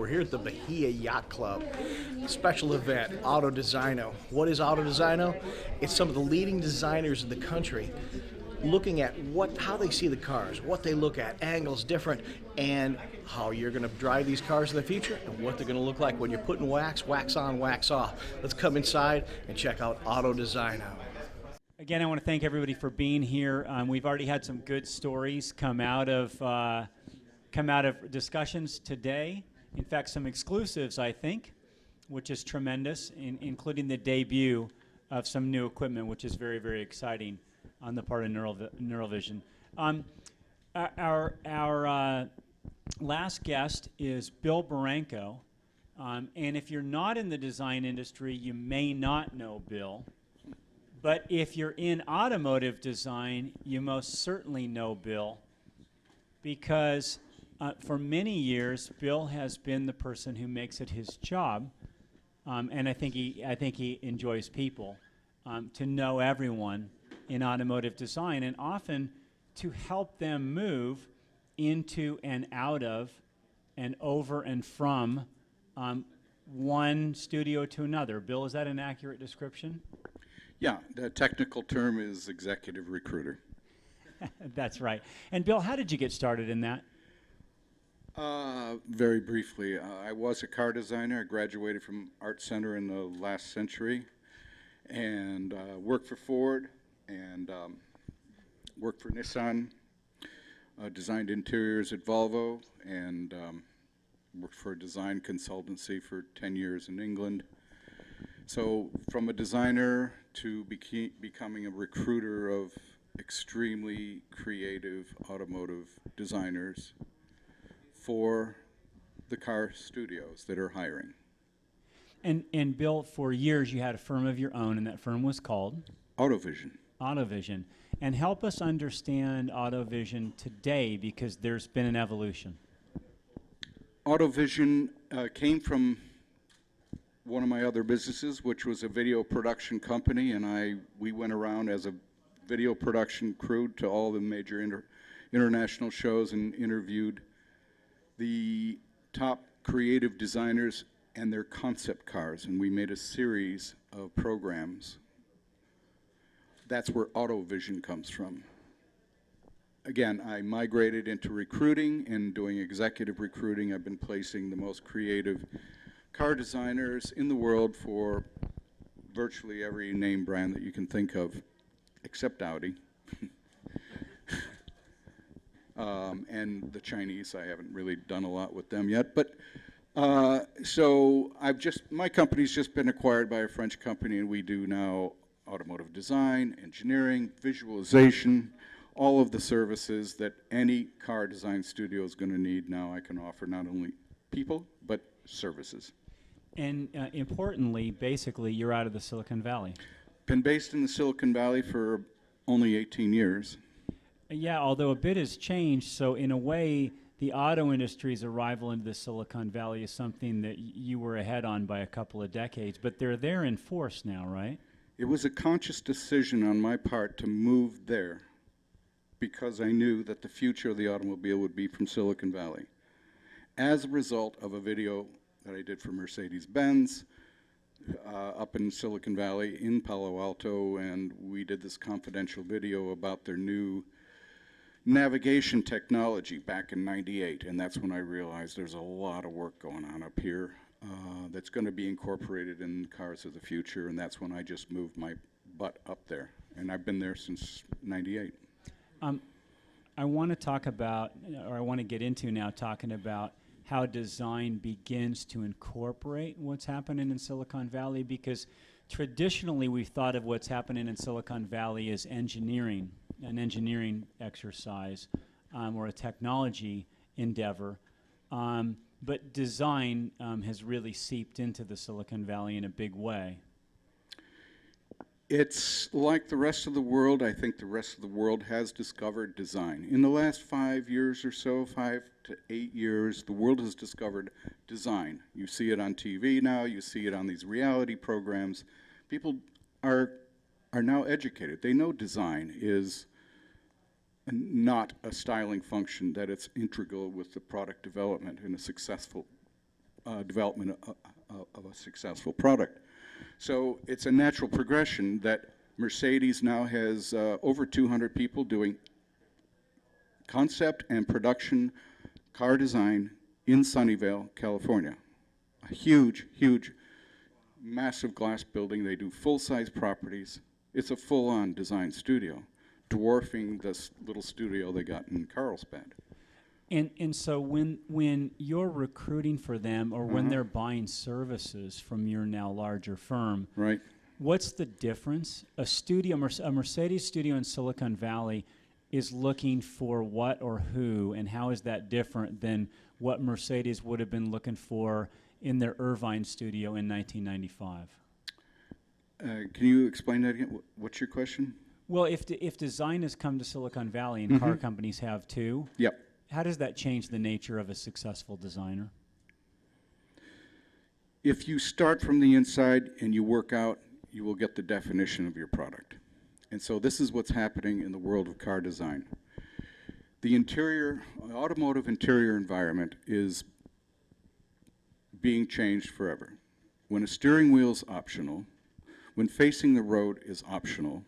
We're here at the Bahia Yacht Club. Special event, AutoDesignO. What is AutoDesignO? It's some of the leading designers in the country looking at how they see the cars, what they look at, angles different, and how you're going to drive these cars in the future and what they're going to look like when you're putting wax on, wax off. Let's come inside and check out AutoDesignO. Again, I want to thank everybody for being here. We've already had some good stories come out of discussions today. In fact, some exclusives, I think, which is tremendous, including the debut of some new equipment, which is very, very exciting on the part of Neurovision. Our last guest is Bill Barranco, and if you're not in the design industry, you may not know Bill. But if you're in automotive design, you most certainly know Bill, because for many years, Bill has been the person who makes it his job, and I think he enjoys people, to know everyone in automotive design, and often to help them move into and out of and over and from one studio to another. Bill, is that an accurate description? Yeah, the technical term is executive recruiter. That's right. And Bill, how did you get started in that? Very briefly, I was a car designer. I graduated from Art Center in the last century and worked for Ford and worked for Nissan, designed interiors at Volvo, and worked for a design consultancy for 10 years in England. So from a designer to becoming a recruiter of extremely creative automotive designers for the car studios that are hiring. And Bill, for years you had a firm of your own, and that firm was called? Autovision. Autovision. And help us understand Autovision today, because there's been an evolution. Autovision came from one of my other businesses, which was a video production company, and we went around as a video production crew to all the major international shows and interviewed the top creative designers and their concept cars, and we made a series of programs. That's where Autovision comes from. Again, I migrated into recruiting and doing executive recruiting. I've been placing the most creative car designers in the world for virtually every name brand that you can think of, except Audi. And the Chinese, I haven't really done a lot with them yet. But so my company's just been acquired by a French company, and we do now automotive design, engineering, visualization, all of the services that any car design studio is going to need. Now I can offer not only people, but services. And importantly, basically, you're out of the Silicon Valley. Been based in the Silicon Valley for only 18 years. Yeah, although a bit has changed, so in a way, the auto industry's arrival into the Silicon Valley is something that you were ahead on by a couple of decades, but they're there in force now, right? It was a conscious decision on my part to move there because I knew that the future of the automobile would be from Silicon Valley. As a result of a video that I did for Mercedes-Benz up in Silicon Valley in Palo Alto, and we did this confidential video about their new navigation technology back in '98, and that's when I realized there's a lot of work going on up here that's going to be incorporated in cars of the future, and that's when I just moved my butt up there, and I've been there since '98. I want to talk about, or I want to get into now talking about how design begins to incorporate what's happening in Silicon Valley, because traditionally we've thought of what's happening in Silicon Valley as engineering, an engineering exercise or a technology endeavor. But design has really seeped into the Silicon Valley in a big way. It's like the rest of the world. I think the rest of the world has discovered design. In the last 5 years or so, 5 to 8 years, the world has discovered design. You see it on TV now, you see it on these reality programs. People are now educated. They know design is not a styling function, that it's integral with the product development in a successful development of a successful product. So it's a natural progression that Mercedes now has over 200 people doing concept and production car design in Sunnyvale, California. A huge, huge, massive glass building. They do full-size properties. It's a full-on design studio, dwarfing this little studio they got in Carlsbad. And so when you're recruiting for them, or when they're buying services from your now larger firm, Right. what's the difference? A Mercedes studio in Silicon Valley is looking for what or who, and how is that different than what Mercedes would have been looking for in their Irvine studio in 1995? Can you explain that again? What's your question? Well, if design has come to Silicon Valley and car companies have too, Yep. how does that change the nature of a successful designer? If you start from the inside and you work out, you will get the definition of your product. And so this is what's happening in the world of car design. The automotive interior environment is being changed forever. When a steering wheel is optional, when facing the road is optional,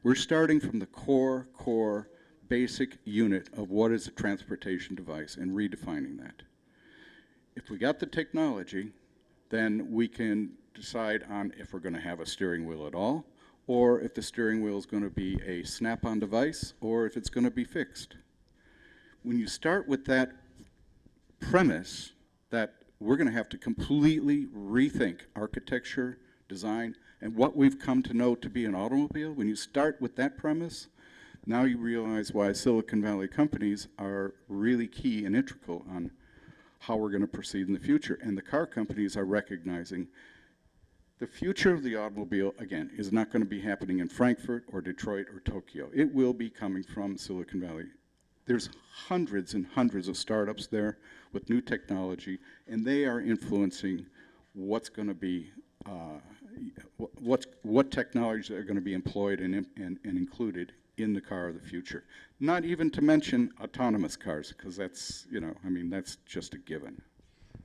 we're starting from the core basic unit of what is a transportation device and redefining that. If we got the technology, then we can decide on if we're going to have a steering wheel at all, or if the steering wheel is going to be a snap-on device, or if it's going to be fixed. When you start with that premise that we're going to have to completely rethink architecture, design, and what we've come to know to be an automobile, when you start with that premise, now you realize why Silicon Valley companies are really key and integral on how we're going to proceed in the future. And the car companies are recognizing the future of the automobile, again, is not going to be happening in Frankfurt or Detroit or Tokyo. It will be coming from Silicon Valley. There's hundreds and hundreds of startups there with new technology, and they are influencing what's going to be, what technologies are going to be employed and included in the car of the future. Not even to mention autonomous cars, because that's, that's just a given.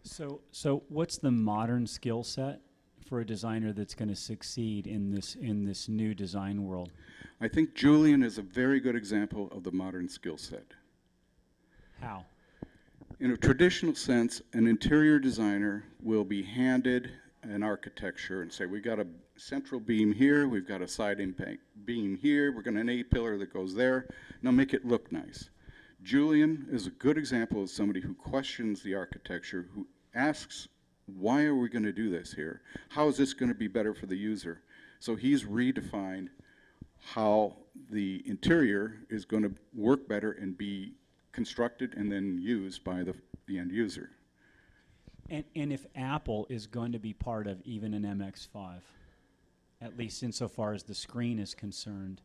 So what's the modern skill set for a designer that's going to succeed in this new design world? I think Julian is a very good example of the modern skill set. How? In a traditional sense, an interior designer will be handed an architecture and say, we got a central beam here, we've got a side impact beam here, we're going to an A-pillar that goes there, now make it look nice. Julian is a good example of somebody who questions the architecture, who asks, why are we going to do this here? How is this going to be better for the user? So he's redefined how the interior is going to work better and be constructed and then used by the end user. And if Apple is going to be part of even an MX-5, at least insofar as the screen is concerned,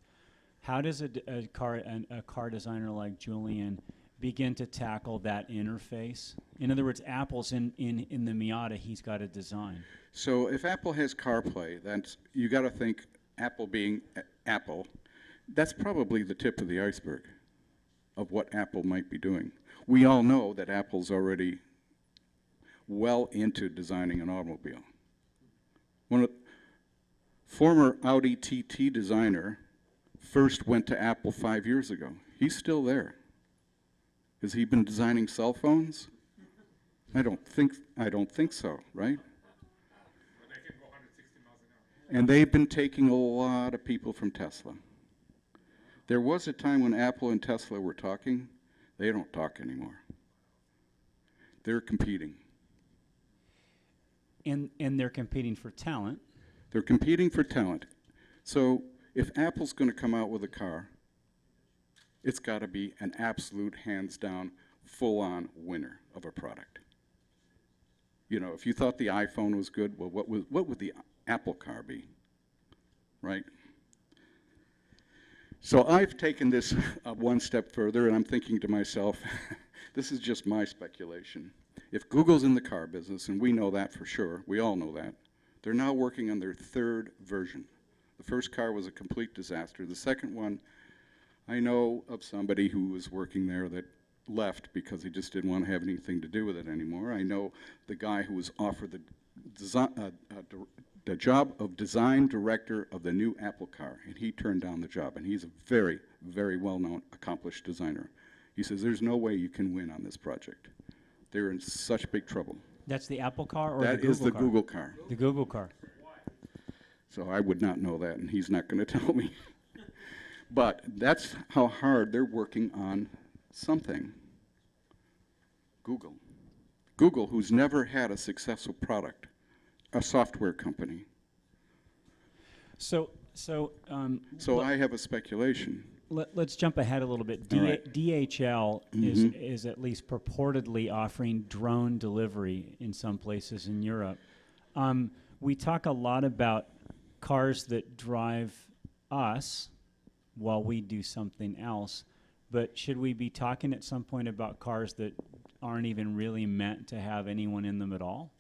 how does a car designer like Julian begin to tackle that interface? In other words, Apple's in the Miata, he's got a design. So if Apple has CarPlay, that's, you got to think Apple being Apple, that's probably the tip of the iceberg of what Apple might be doing. We all know that Apple's already well into designing an automobile. One of former Audi TT designer first went to Apple 5 years ago. He's still there. Has he been designing cell phones? I don't think so, right? But they can go 160 miles an hour. And they've been taking a lot of people from Tesla. There was a time when Apple and Tesla were talking. They don't talk anymore. They're competing. And they're competing for talent. They're competing for talent. So if Apple's going to come out with a car, it's got to be an absolute, hands-down, full-on winner of a product. You know, if you thought the iPhone was good, well, what would the Apple car be, right? So I've taken this one step further, and I'm thinking to myself, this is just my speculation. If Google's in the car business, and we know that for sure, we all know that, they're now working on their third version. The first car was a complete disaster. The second one, I know of somebody who was working there that left because he just didn't want to have anything to do with it anymore. I know the guy who was offered the job of design director of the new Apple car, and he turned down the job, and he's a very, very well-known, accomplished designer. He says, there's no way you can win on this project. They're in such big trouble. That's the Apple car or That the Google is the car? Google car. The Google car. So I would not know that, and he's not going to tell me. But that's how hard they're working on something. Google. Google, who's never had a successful product, a software company. So I have a speculation. let's jump ahead a little bit. All right. DHL is at least purportedly offering drone delivery in some places in Europe. We talk a lot about cars that drive us while we do something else, but should we be talking at some point about cars that aren't even really meant to have anyone in them at all?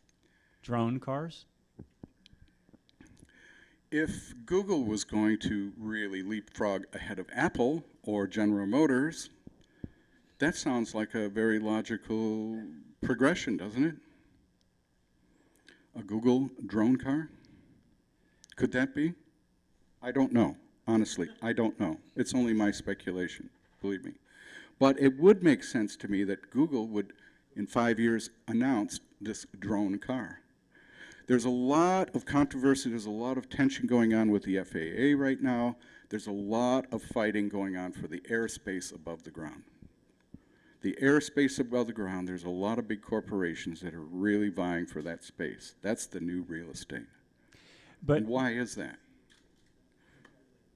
Drone cars? If Google was going to really leapfrog ahead of Apple or General Motors, that sounds like a very logical progression, doesn't it? A Google drone car? Could that be? I don't know. Honestly, I don't know. It's only my speculation, believe me. But it would make sense to me that Google would, in 5 years, announce this drone car. There's a lot of controversy, there's a lot of tension going on with the FAA right now. There's a lot of fighting going on for the airspace above the ground. The airspace above the ground, there's a lot of big corporations that are really vying for that space. That's the new real estate. But And why is that?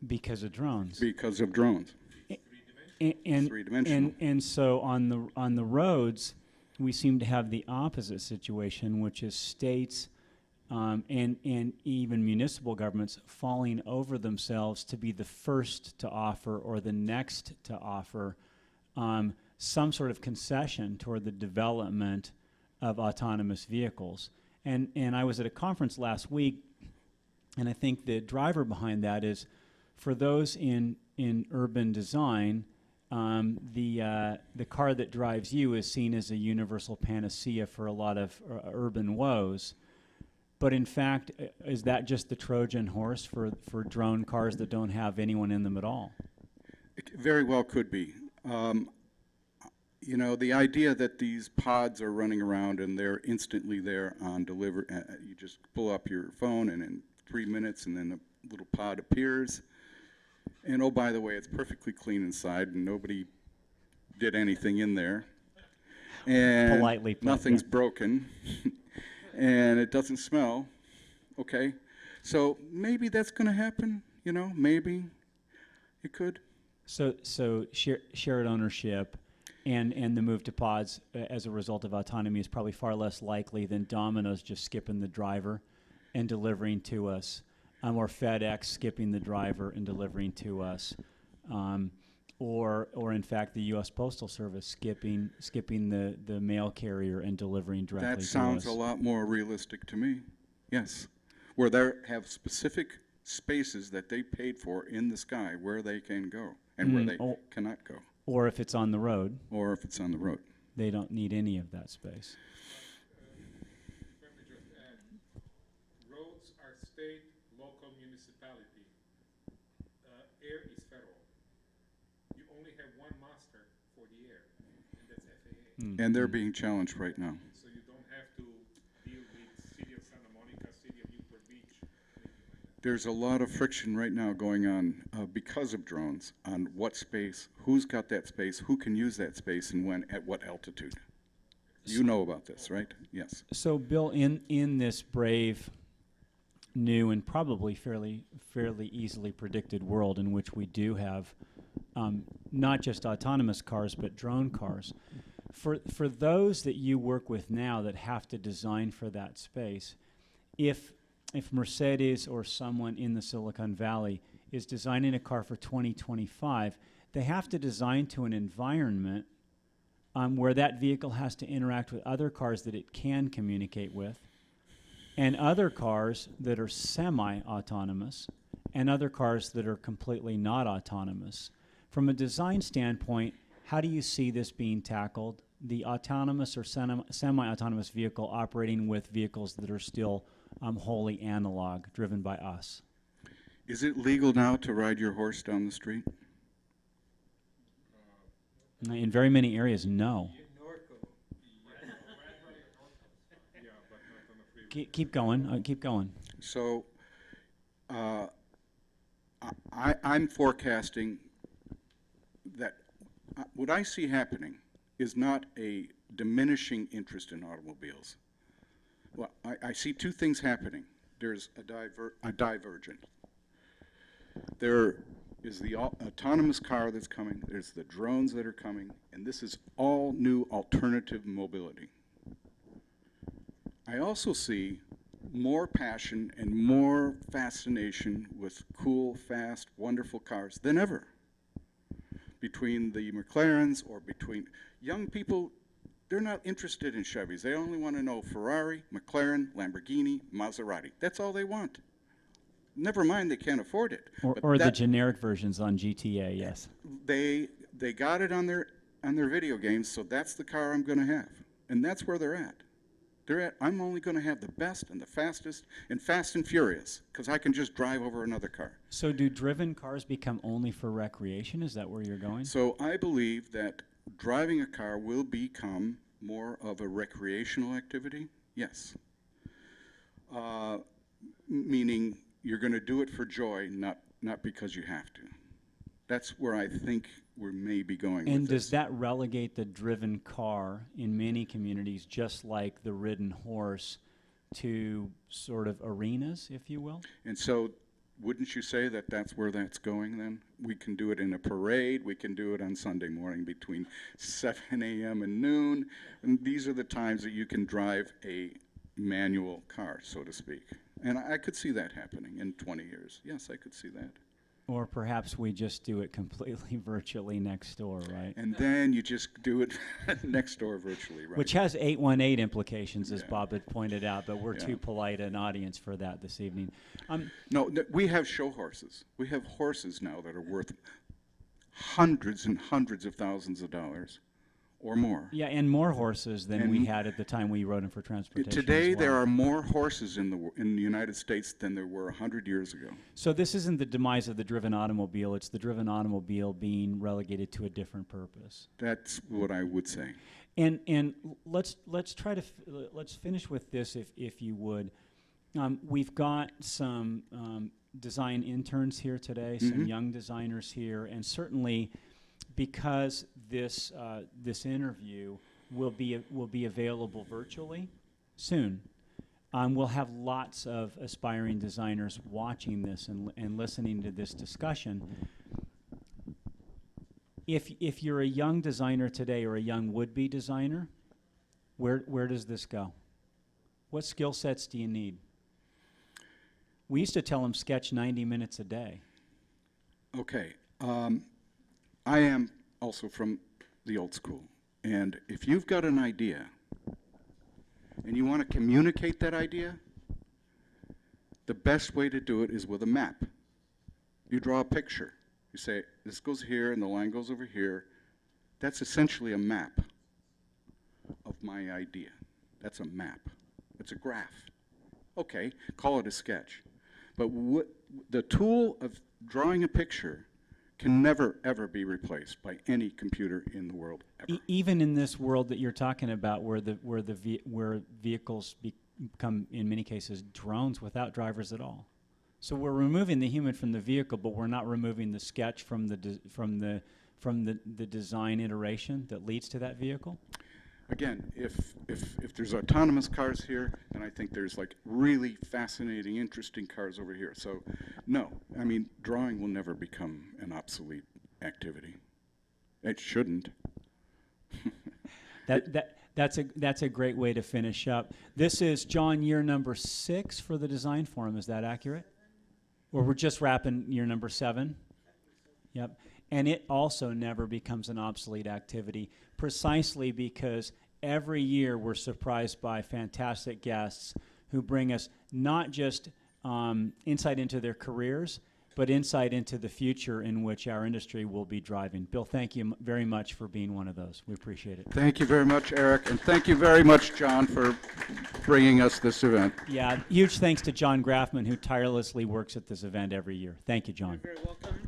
because of drones. Because of drones. And Three-dimensional. and so on the roads, we seem to have the opposite situation, which is states and even municipal governments falling over themselves to be the first to offer or the next to offer some sort of concession toward the development of autonomous vehicles. And I was at a conference last week, and I think the driver behind that is for those in urban design, the car that drives you is seen as a universal panacea for a lot of urban woes. But in fact, is that just the Trojan horse for drone cars that don't have anyone in them at all? It very well could be. You know, the idea that these pods are running around and they're instantly there on delivery, you just pull up your phone and in 3 minutes and then the little pod appears. And oh, by the way, it's perfectly clean inside and nobody did anything in there. And Politely put, nothing's yeah. broken. And it doesn't smell. Okay? So maybe that's going to happen, you know, maybe it could. So shared ownership and the move to pods as a result of autonomy is probably far less likely than Domino's just skipping the driver and delivering to us, or FedEx skipping the driver and delivering to us, or in fact the U.S. Postal Service skipping the mail carrier and delivering directly to us. That sounds a lot more realistic to me, yes. Where they have specific spaces that they paid for in the sky where they can go and where they cannot go. Or if it's on the road, Or if it's on the road. they don't need any of that space. Let me just add, roads are state, local, municipality. Air is federal. You only have one master for the air, and that's FAA. And they're being challenged right now. So you don't have to deal with City of Santa Monica, City of Newport Beach, anything like that. There's a lot of friction right now going on because of drones on what space, who's got that space, who can use that space, and when, at what altitude. You know about this, right? Yes. So, Bill, in this brave, new, and probably fairly easily predicted world in which we do have not just autonomous cars but drone cars, for those that you work with now that have to design for that space, if Mercedes or someone in the Silicon Valley is designing a car for 2025, they have to design to an environment where that vehicle has to interact with other cars that it can communicate with, and other cars that are semi-autonomous, and other cars that are completely not autonomous. From a design standpoint, How do you see this being tackled? The autonomous or semi-autonomous vehicle operating with vehicles that are still wholly analog, driven by us. Is it legal now to ride your horse down the street? In very many areas, no. Keep going. Keep going. So I'm forecasting that what I see happening is not a diminishing interest in automobiles. Well, I see two things happening. There's a divergent. There is the autonomous car that's coming, there's the drones that are coming, and this is all new alternative mobility. I also see more passion and more fascination with cool, fast, wonderful cars than ever. Between the McLarens or between young people, they're not interested in Chevys. They only want to know Ferrari, McLaren, Lamborghini, Maserati. That's all they want. Never mind they can't afford it. Or the generic versions on GTA, yes. They got it on their video games, so that's the car I'm going to have. And that's where they're at. I'm only going to have the best and the fastest and fast and furious because I can just drive over another car. So do driven cars become only for recreation? Is that where you're going? So I believe that driving a car will become more of a recreational activity, yes. Meaning you're going to do it for joy, not because you have to. That's where I think we may be going And with does this. that relegate the driven car in many communities, just like the ridden horse, to sort of arenas, if you will? And so wouldn't you say that that's where that's going then? We can do it in a parade. We can do it on Sunday morning between 7 a.m. and noon. And these are the times that you can drive a manual car, so to speak. And I could see that happening in 20 years. Yes, I could see that. Or perhaps we just do it completely virtually next door, right? And then you just do it next door virtually, right? Which has 818 implications, as Yeah. Bob had pointed out, but we're Yeah. too polite an audience for that this evening. No, we have show horses. We have horses now that are worth hundreds and hundreds of thousands of dollars or more. Yeah, and more horses than we And had at the time we rode them for transportation. Today, as well. there are more horses in the United States than there were 100 years ago. So this isn't the demise of the driven automobile, it's the driven automobile being relegated to a different purpose. That's what I would say. And let's try to let's finish with this, if you would. We've got some design interns here today, some young designers here, and certainly because this interview will be available virtually soon. We'll have lots of aspiring designers watching this and listening to this discussion. If you're a young designer today or a young would-be designer, where does this go? What skill sets do you need? We used to tell them sketch 90 minutes a day. Okay. I am also from the old school. And if you've got an idea and you want to communicate that idea, the best way to do it is with a map. You draw a picture. You say, this goes here and the line goes over here. That's essentially a map of my idea. That's a map. It's a graph. Okay, call it a sketch. But the tool of drawing a picture can never, ever be replaced by any computer in the world, ever. Even in this world that you're talking about, where vehicles become, in many cases, drones without drivers at all. So we're removing the human from the vehicle, but we're not removing the sketch from the design iteration that leads to that vehicle. Again, if there's autonomous cars here, then I think there's like really fascinating, interesting cars over here. So, no, I mean, drawing will never become an obsolete activity. It shouldn't. That's a great way to finish up. This is, John, year number 6 for the Design Forum. Is that accurate? Or we're just wrapping year number 7? Yep. And it also never becomes an obsolete activity, precisely because every year we're surprised by fantastic guests who bring us not just insight into their careers, but insight into the future in which our industry will be driving. Bill, thank you very much for being one of those. We appreciate it. Thank you very much, Eric, and thank you very much, John, for bringing us this event. Yeah, huge thanks to John Grafman, who tirelessly works at this event every year. Thank you, John. You're very welcome.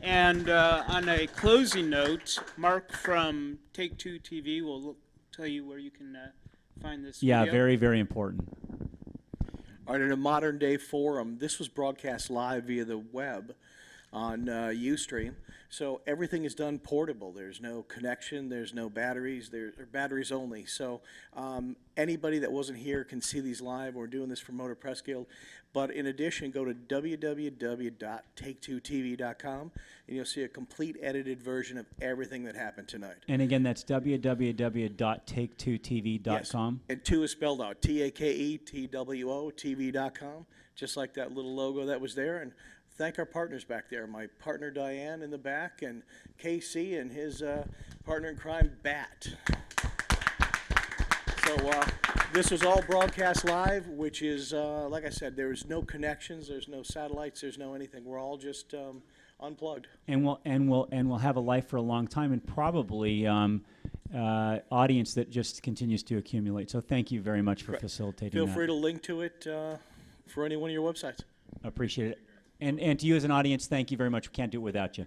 And on a closing note, Mark from Take Two TV will tell you where you can find this Yeah, video. very, very important. All right, in a modern day forum, this was broadcast live via the web on Ustream. So everything is done portable. There's no connection, there's no batteries, there are batteries only. So anybody that wasn't here can see these live. We're doing this for Motor Press Guild. But in addition, go to www.take2tv.com and you'll see a complete edited version of everything that happened tonight. And again, that's www.take2tv.com. Yes. And 2 is spelled out, TAKETWO, TV.com, just like that little logo that was there. And thank our partners back there, my partner Diane in the back, and KC and his partner in crime, Bat. So this was all broadcast live, which is, like I said, there's no connections, there's no satellites, there's no anything. We're all just unplugged. And we'll have a life for a long time, and probably audience that just continues to accumulate. So thank you very much for facilitating Feel that. free to link to it for any one of your websites. Appreciate it. And to you as an audience, thank you very much. We can't do it without you.